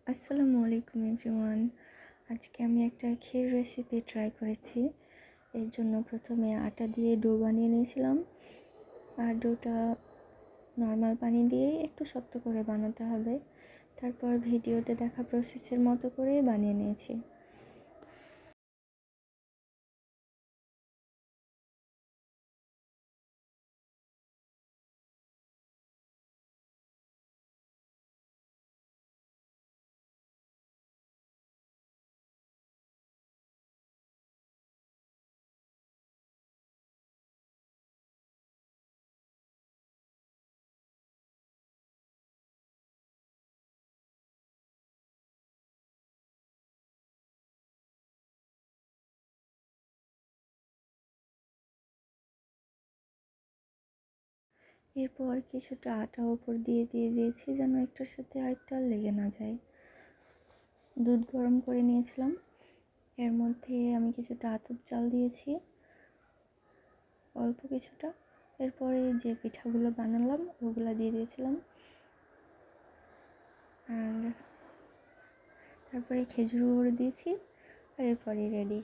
আসসালামু আলাইকুম এভরিওয়ান। আজকে আমি একটা ক্ষীর রেসিপি ট্রাই করেছি। এর জন্য প্রথমে আটা দিয়ে ডো বানিয়ে নিয়েছিলাম। আর ডোটা নর্মাল পানি দিয়ে একটু শক্ত করে বানাতে হবে। তারপর ভিডিওতে দেখা প্রসেসের মতো করেই বানিয়ে নিয়েছি। এরপর কিছুটা আটা উপর দিয়ে দিয়েছি যেন একটার সাথে আরেকটা লেগে না যায়। দুধ গরম করে নিয়েছিলাম, এর মধ্যে আমি কিছুটা আতপ চাল দিয়েছি, অল্প কিছুটা। এরপরে যে পিঠাগুলো বানালাম ওগুলো দিয়ে দিয়েছিলাম, অ্যান্ড তারপরে খেজুর গুঁড়ো দিয়েছি। আর এরপরে রেডি।